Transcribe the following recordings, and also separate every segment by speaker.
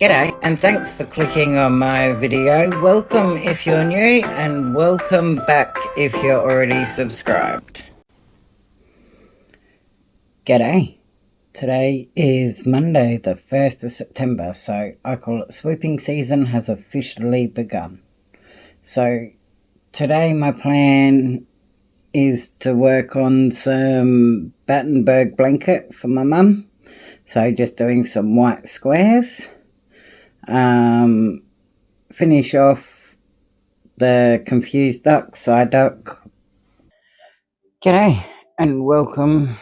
Speaker 1: G'day, and thanks for clicking on my video. Welcome if you're new, and welcome back if you're already subscribed. G'day. Today is Monday, the 1st of September, so I call it sweeping season has officially begun. So today my plan is to work on some Battenberg blanket for my mum. So just doing some white squares. Finish off the confused duck, side duck. G'day and welcome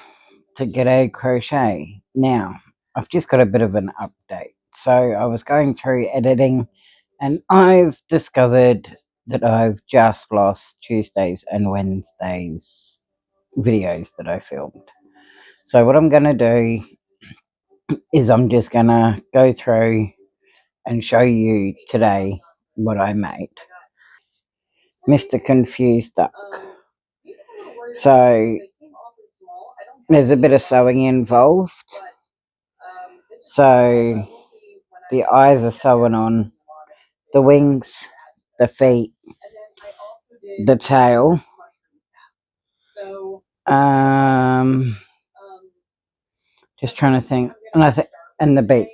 Speaker 1: to G'day Crochet. Now, I've just got a bit of an update. So I was going through editing and I've discovered that I've just lost Tuesdays and Wednesdays videos that I filmed. So what I'm going to do is I'm just going to go through and show you today what I made. Mr. Confused Duck. So there's a bit of sewing involved. So the eyes are sewn on, the wings, the feet, the tail, just trying to think, and the beak.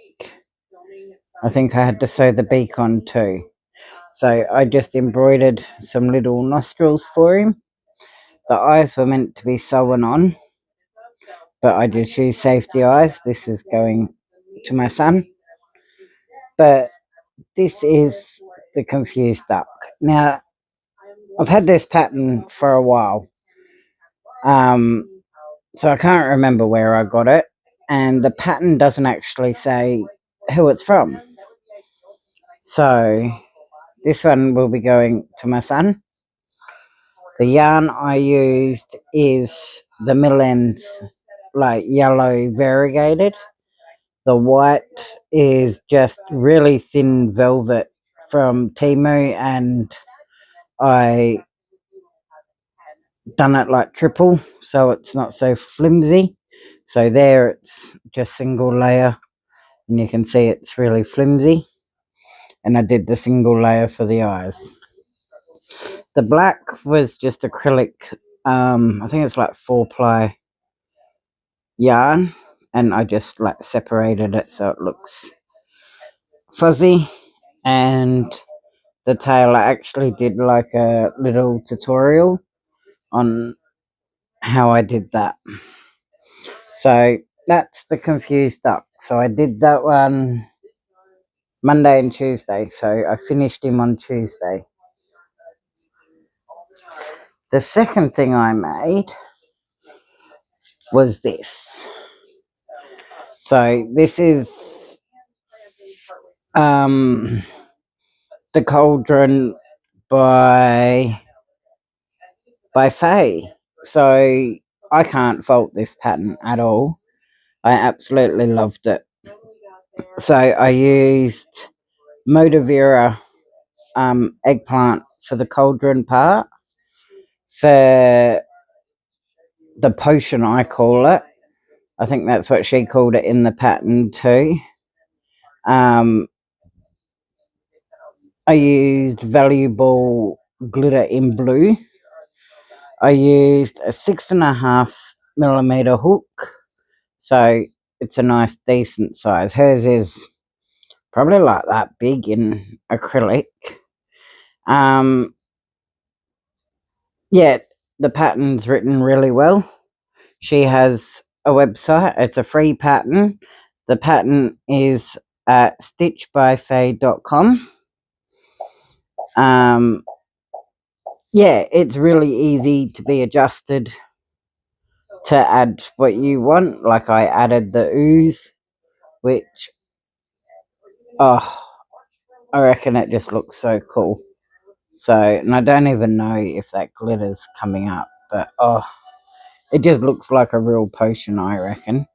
Speaker 1: I think I had to sew the beak on too. So I just embroidered some little nostrils for him. The eyes were meant to be sewn on, but I just used safety eyes. This is going to my son. But this is the Confused Duck. Now, I've had this pattern for a while. So I can't remember where I got it. And the pattern doesn't actually say who it's from. So this one will be going to my son. The yarn I used is the middle end's like yellow variegated. The white is just really thin velvet from Temu, and I done it like triple so it's not so flimsy. So there it's just single layer and you can see it's really flimsy, and I did the single layer for the eyes. The black was just acrylic, I think it's like 4-ply yarn, and I just like separated it so it looks fuzzy. And the tail, I actually did like a little tutorial on how I did that. So that's the Confused Duck. So I did that one Monday and Tuesday, so I finished him on Tuesday. The second thing I made was this. So this is the Cauldron by Faye. So I can't fault this pattern at all. I absolutely loved it. So I used Modavira eggplant for the cauldron part. For the potion, I call it. I think that's what she called it in the pattern too. I used valuable glitter in blue. I used a 6.5mm hook, so it's a nice decent size. Hers is probably like that big in acrylic. Yeah, the pattern's written really well. She has a website. It's a free pattern. The pattern is at stitchbyfaye.com. Yeah, it's really easy to be adjusted to add what you want. Like I added the ooze, which, I reckon it just looks so cool. So, and I don't even know if that glitter's coming up, but it just looks like a real potion, I reckon.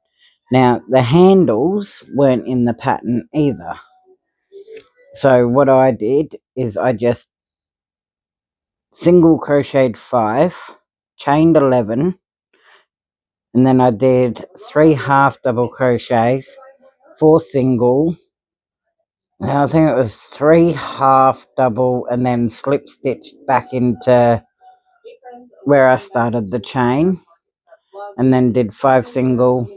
Speaker 1: Now, the handles weren't in the pattern either. So what I did is I just single crocheted 5, chained 11, and then I did 3 half double crochets, 4 single, I think it was 3 half double and then slip stitched back into where I started the chain, and then did 5 single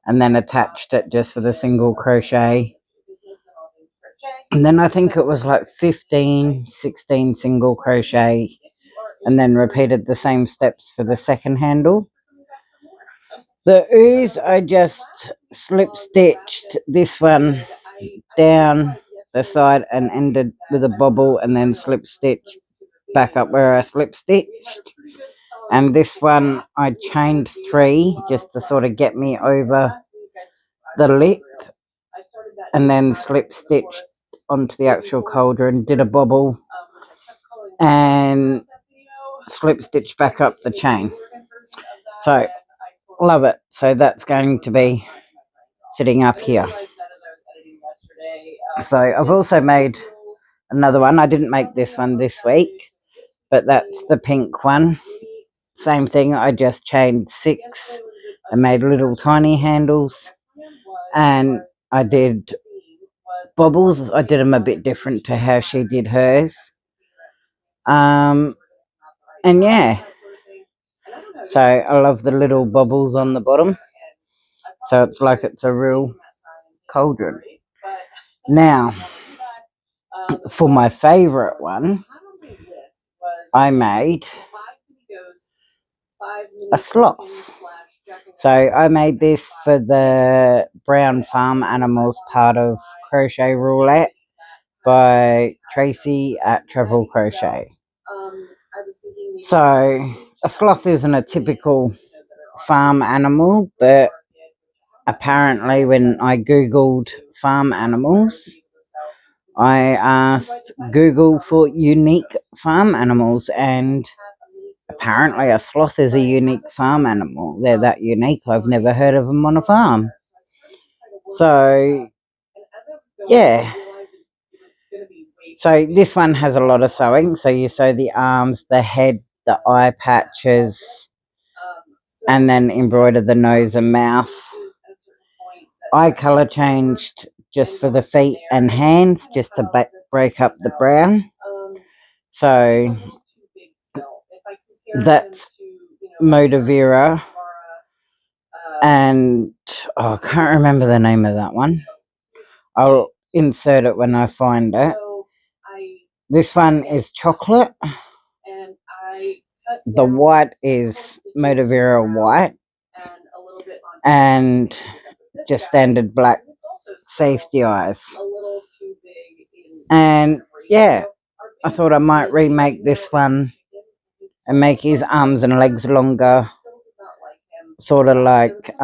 Speaker 1: and then attached it just with a single crochet, and then I think it was like 15, 16 single crochet, and then repeated the same steps for the second handle. The ooze, I just slip stitched this one down the side and ended with a bobble, and then slip stitched back up where I slip stitched. And this one I chained 3 just to sort of get me over the lip, and then slip stitched onto the actual cauldron, did a bobble and slip stitched back up the chain. So love it. So that's going to be sitting up here. So I've also made another one. I didn't make this one this week, but that's the pink one. Same thing, I just chained 6 and made little tiny handles, and I did bobbles. I did them a bit different to how she did hers. And yeah, so I love the little bobbles on the bottom, so it's like it's a real cauldron. Now, for my favourite one, I made a sloth. So I made this for the Brown Farm Animals part of Crochet Roulette by Tracy at Travel Crochet. So a sloth isn't a typical farm animal, but apparently when I googled farm animals, I asked Google for unique farm animals, and apparently a sloth is a unique farm animal. They're that unique, I've never heard of them on a farm. So yeah, so this one has a lot of sewing. So you sew the arms, the head, the eye patches, and then embroider the nose and mouth. I colour changed just for the feet and hands, just to break up the brown. So that's Modavira, and I can't remember the name of that one. I'll insert it when I find it. This one is chocolate. The white is Modavira white, and just standard black safety eyes. And yeah, I thought I might remake this one and make his arms and legs longer, sort of like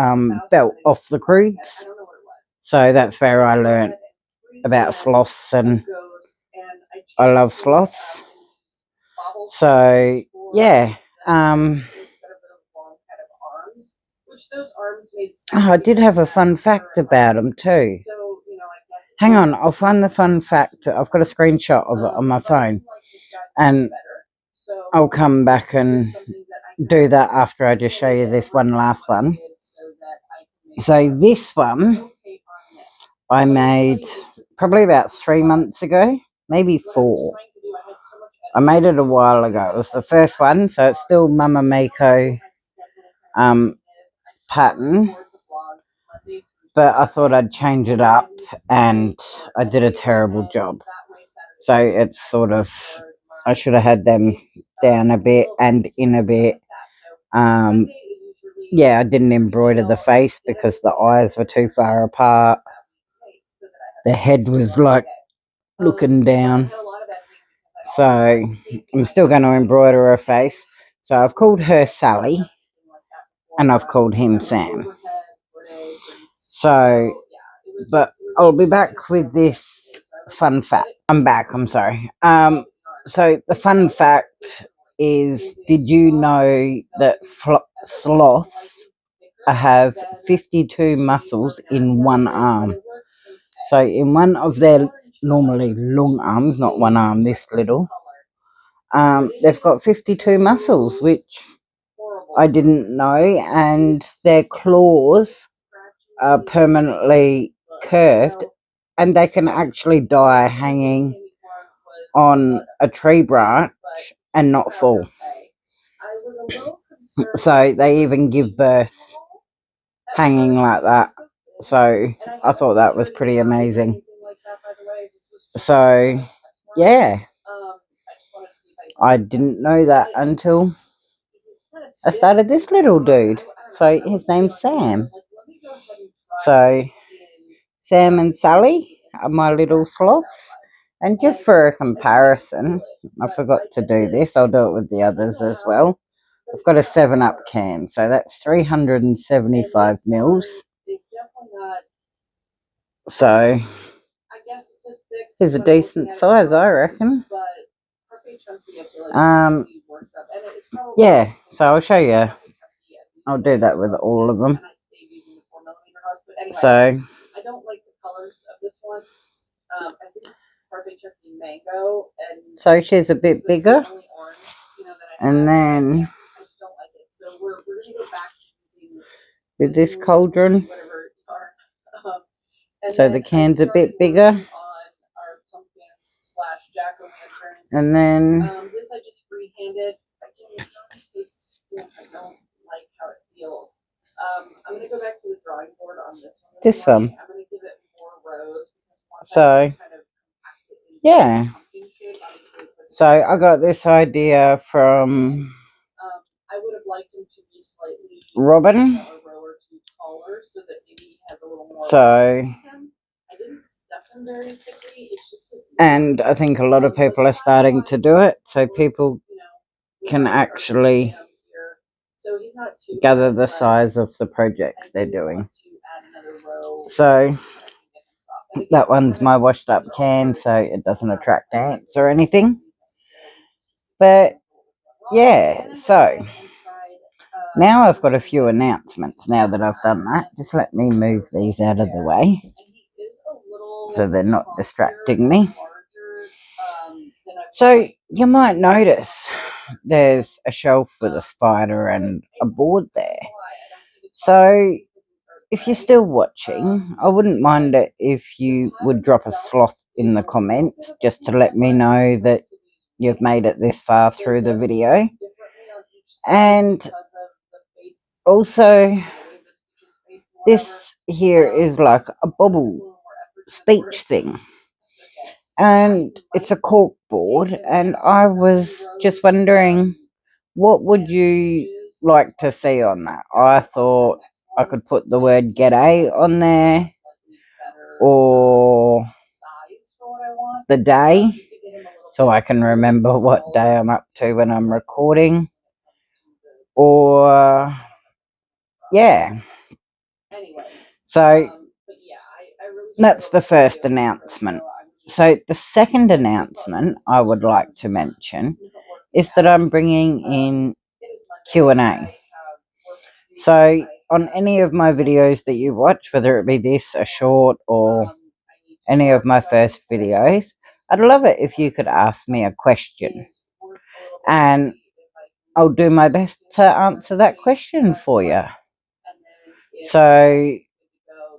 Speaker 1: belt off the crudes. So that's where I learnt about sloths, and I love sloths. So yeah, I did have a fun fact about them too. Hang on, I'll find the fun fact. I've got a screenshot of it on my phone, and I'll come back and do that after I just show you this one last one. So this one I made probably about 3 months ago, maybe 4. I made it a while ago. It was the first one, so it's still Mama Mako pattern, but I thought I'd change it up, and I did a terrible job. So it's sort of, I should have had them down a bit and in a bit. Yeah, I didn't embroider the face because the eyes were too far apart. The head was like looking down. So I'm still going to embroider her face. So I've called her Sally, and I've called him Sam. So, but I'll be back with this fun fact. I'm back, I'm sorry. So the fun fact is, did you know that sloths have 52 muscles in one arm? So in one of their normally long arms, not one arm, this little, they've got 52 muscles, which I didn't know, and their claws are permanently curved and they can actually die hanging on a tree branch and not fall. So they even give birth hanging like that. So I thought that was pretty amazing. So yeah, I didn't know that until I started this little dude. So his name's Sam. So Sam and Sally are my little sloths. And just for a comparison, I forgot to do this. I'll do it with the others as well. I've got a 7-Up can, so that's 375 mils. So it's a decent size, I reckon. Yeah, so I'll show you. I'll do that with all of them. So so she's a bit bigger, and then with this cauldron, so the can's a bit bigger, and then this one. So yeah, so I got this idea from Robin. So, and I think a lot of people are starting to do it, so people can actually gather the size of the projects they're doing. So that one's my washed up can, so it doesn't attract ants or anything. But yeah, so now I've got a few announcements now that I've done that. Just let me move these out of the way so they're not distracting me. So you might notice there's a shelf with a spider and a board there. So if you're still watching, I wouldn't mind it if you would drop a sloth in the comments just to let me know that you've made it this far through the video. And also, this here is like a bubble speech thing, and it's a cork board, and I was just wondering, what would you like to see on that? I thought I could put the word g'day on there, or the day, so I can remember what day I'm up to when I'm recording, or yeah. So that's the first announcement. So the second announcement I would like to mention is that I'm bringing in Q&A. So on any of my videos that you watch, whether it be this, a short, or any of my first videos, I'd love it if you could ask me a question, and I'll do my best to answer that question for you. So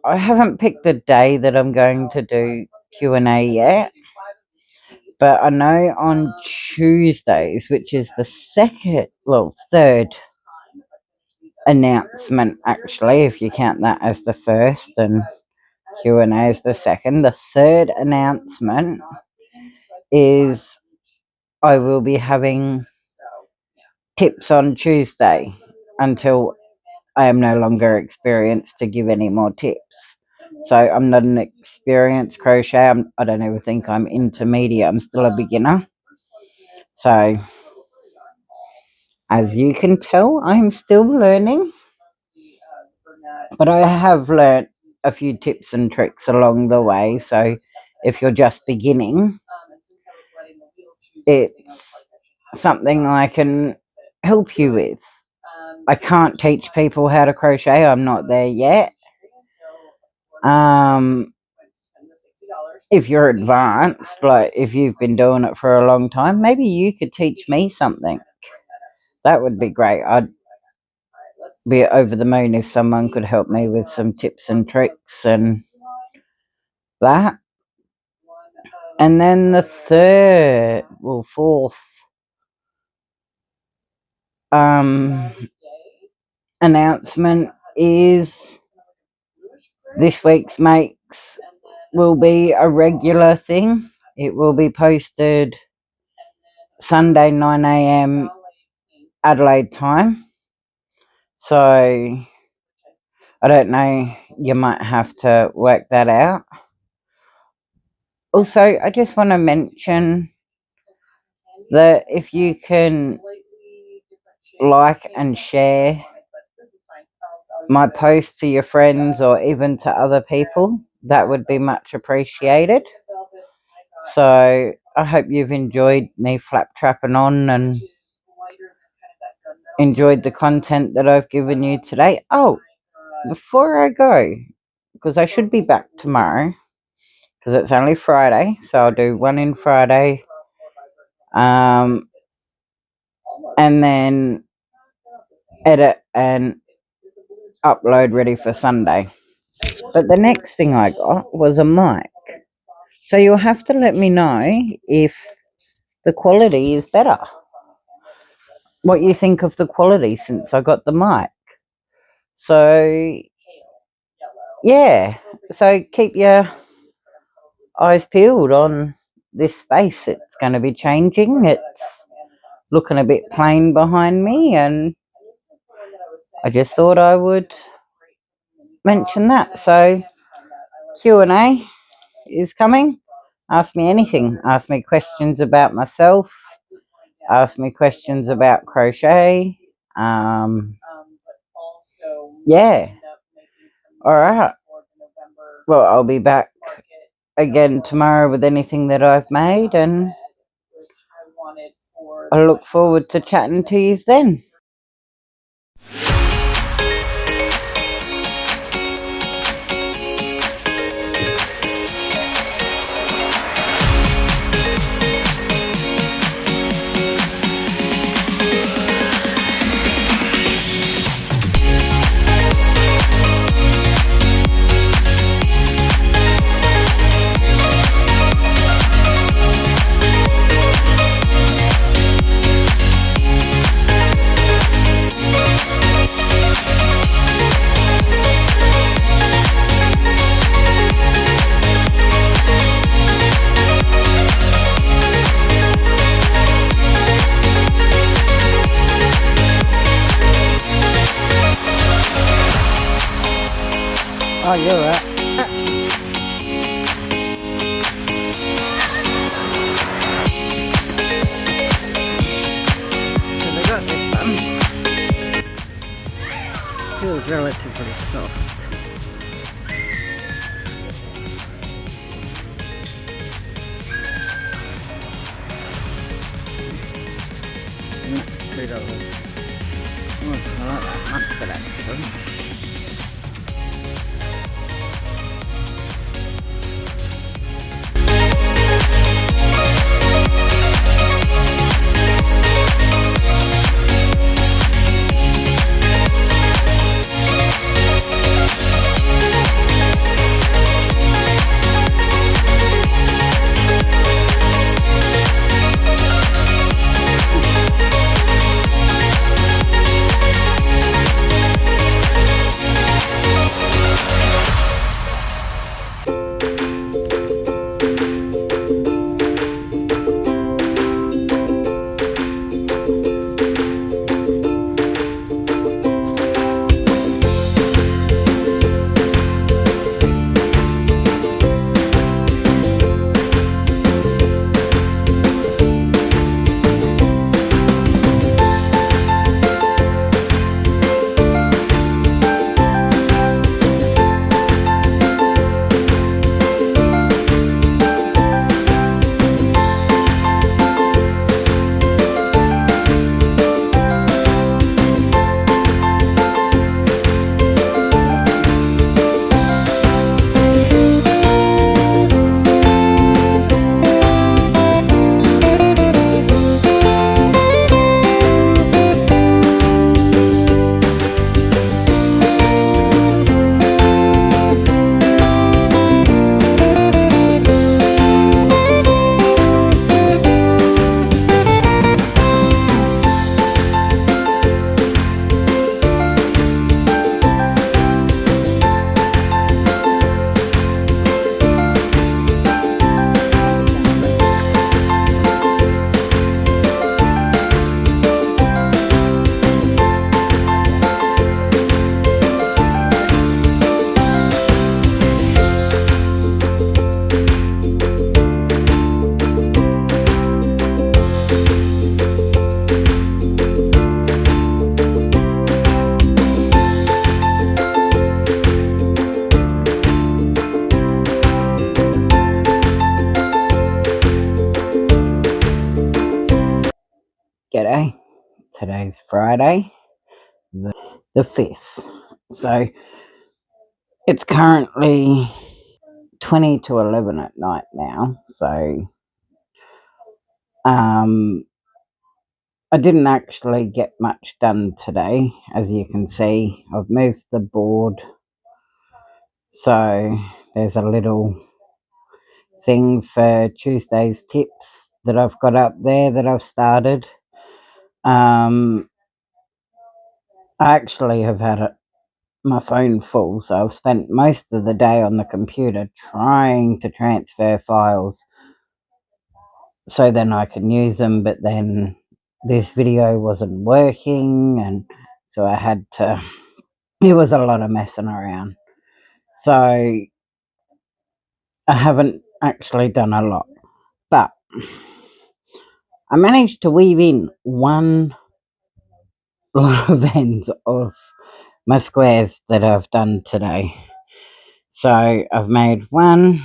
Speaker 1: I haven't picked the day that I'm going to do Q&A yet, but I know on Tuesdays, which is the third announcement, actually, if you count that as the first and Q&A as the second. The third announcement is I will be having tips on Tuesday until I am no longer experienced to give any more tips. So I'm not an experienced crocheter. I don't ever think I'm intermediate. I'm still a beginner. So as you can tell, I'm still learning. But I have learnt a few tips and tricks along the way. So if you're just beginning, it's something I can help you with. I can't teach people how to crochet. I'm not there yet. If you're advanced, like if you've been doing it for a long time, maybe you could teach me something. That would be great. I'd be over the moon if someone could help me with some tips and tricks and that. And then the fourth announcement is this week's Makes will be a regular thing. It will be posted Sunday 9 a.m. Adelaide time. So I don't know, you might have to work that out. Also, I just want to mention that if you can like and share my posts to your friends or even to other people, that would be much appreciated. So I hope you've enjoyed me flap-trapping on and enjoyed the content that I've given you today. Oh, before I go, because I should be back tomorrow, because it's only Friday, so I'll do one in Friday, and then edit and upload ready for Sunday. But the next thing I got was a mic. So you'll have to let me know if the quality is better. What you think of the quality since I got the mic. So, yeah. So keep your eyes peeled on this space. It's going to be changing. It's looking a bit plain behind me, and I just thought I would mention that. So Q&A is coming. Ask me anything. Ask me questions about myself. Ask me questions about crochet. Yeah. All right. Well, I'll be back again tomorrow with anything that I've made, and I look forward to chatting to you then. Oh, you're right. So they got this one. Feels relatively soft. And that's $2. Oh, I like that mustard actually. today's Friday, the 5th. So it's currently 20 to 11 at night now. So I didn't actually get much done today. As you can see, I've moved the board. So there's a little thing for Tuesday's tips that I've got up there that I've started. I actually have had my phone full, so I've spent most of the day on the computer trying to transfer files so then I can use them, but then this video wasn't working, and so I had to, it was a lot of messing around. So I haven't actually done a lot, but I managed to weave in one lot of ends of my squares that I've done today. So I've made 1,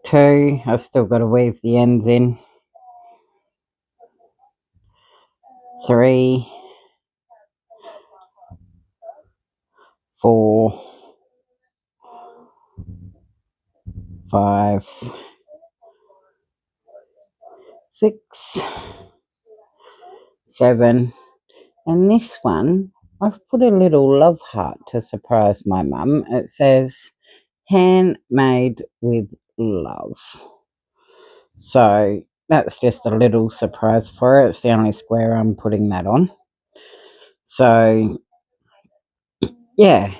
Speaker 1: 2, I've still got to weave the ends in, 3, 4, 5, 6, 7, and this one I've put a little love heart to surprise my mum. It says handmade with love. So that's just a little surprise for her. It's the only square I'm putting that on. So yeah,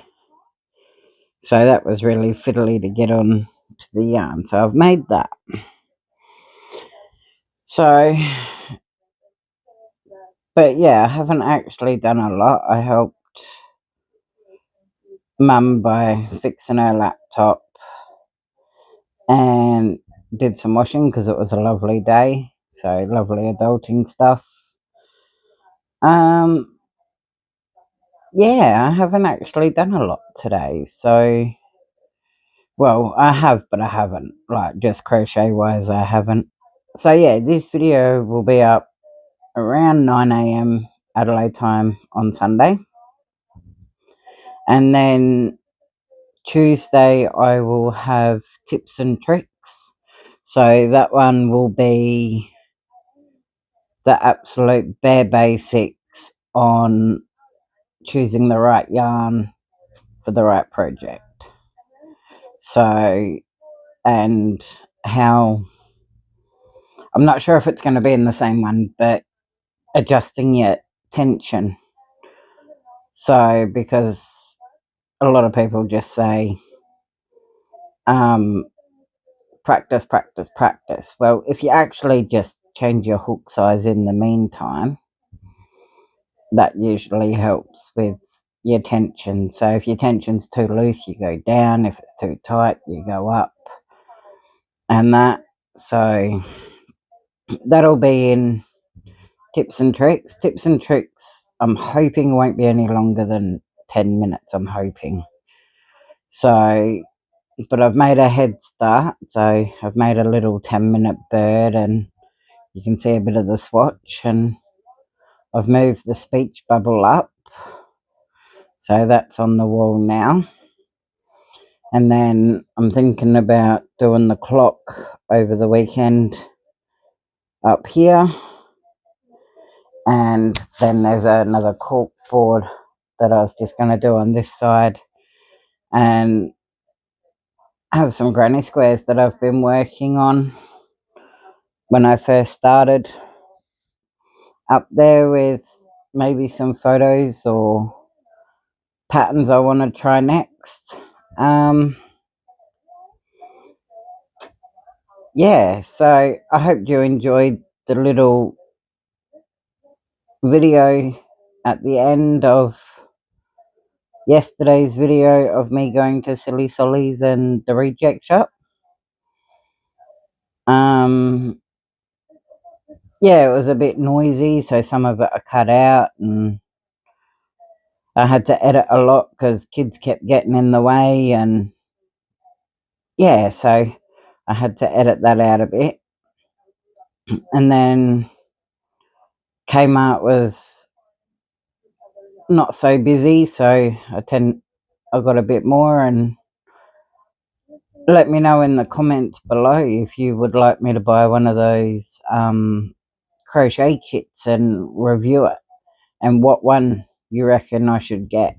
Speaker 1: so that was really fiddly to get on to the yarn. So I've made that. So, but yeah, I haven't actually done a lot. I helped Mum by fixing her laptop and did some washing because it was a lovely day. So lovely adulting stuff. Yeah, I haven't actually done a lot today. So, well, I have, but I haven't. Like, just crochet wise, I haven't. So yeah, this video will be up around 9 a.m. Adelaide time on Sunday. And then Tuesday I will have tips and tricks. So that one will be the absolute bare basics on choosing the right yarn for the right project. So, and how, I'm not sure if it's going to be in the same one, but adjusting your tension. So, because a lot of people just say, practice, practice, practice. Well, if you actually just change your hook size in the meantime, that usually helps with your tension. So if your tension's too loose, you go down. If it's too tight, you go up. And that, so that'll be in tips and tricks. Tips and tricks, I'm hoping won't be any longer than 10 minutes, I'm hoping. So, but I've made a head start. So I've made a little 10-minute bird, and you can see a bit of the swatch, and I've moved the speech bubble up. So that's on the wall now. And then I'm thinking about doing the clock over the weekend up here. And then there's another cork board that I was just going to do on this side. And I have some granny squares that I've been working on when I first started up there, with maybe some photos or patterns I want to try next. Yeah, so I hope you enjoyed the little video at the end of yesterday's video of me going to Silly Solly's and the reject shop. Yeah, it was a bit noisy, so some of it I cut out, and I had to edit a lot because kids kept getting in the way, and yeah, so I had to edit that out a bit. And then Kmart was not so busy, so I got a bit more. And let me know in the comments below if you would like me to buy one of those crochet kits and review it, and what one you reckon I should get.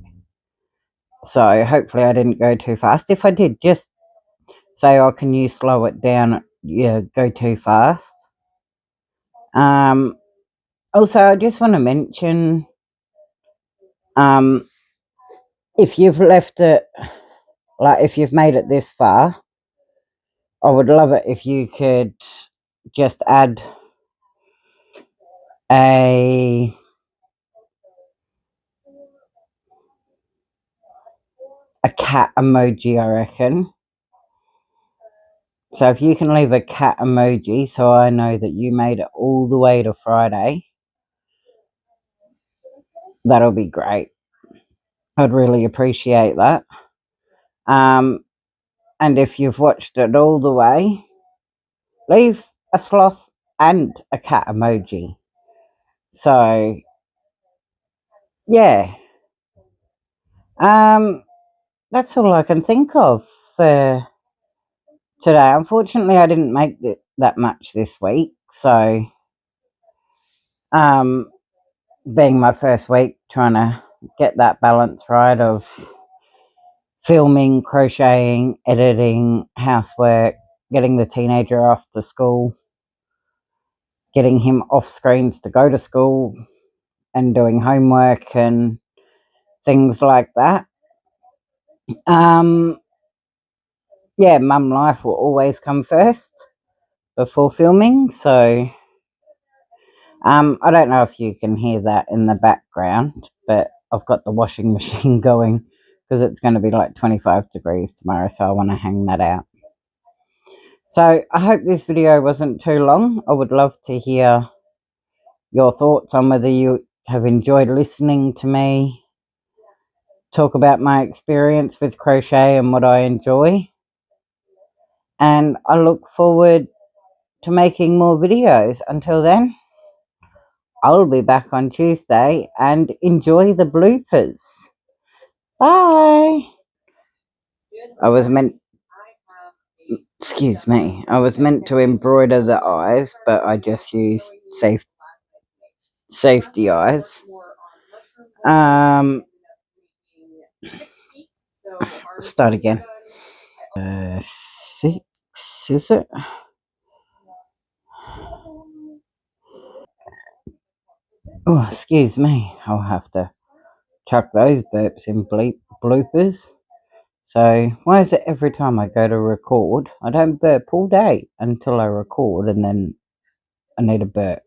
Speaker 1: So hopefully I didn't go too fast. If I did, just say, oh, can you slow it down? Yeah, go too fast. Also, I just want to mention, if you've left it, like if you've made it this far, I would love it if you could just add a cat emoji, I reckon. So if you can leave a cat emoji so I know that you made it all the way to Friday, that'll be great. I'd really appreciate that. And if you've watched it all the way, leave a sloth and a cat emoji. So yeah, that's all I can think of for today. Unfortunately, I didn't make that much this week, so being my first week, trying to get that balance right of filming, crocheting, editing, housework, getting the teenager off to school, getting him off screens to go to school, and doing homework and things like that. Yeah, mum life will always come first before filming, so I don't know if you can hear that in the background, but I've got the washing machine going because it's going to be like 25 degrees tomorrow, so I want to hang that out. So I hope this video wasn't too long. I would love to hear your thoughts on whether you have enjoyed listening to me talk about my experience with crochet and what I enjoy. And I look forward to making more videos. Until then, I'll be back on Tuesday, and enjoy the bloopers. Bye. I was meant to embroider the eyes, but I just used safety eyes. Start again. 6, is it? Oh, excuse me. I'll have to chuck those burps in bloopers. So why is it every time I go to record, I don't burp all day until I record, and then I need a burp.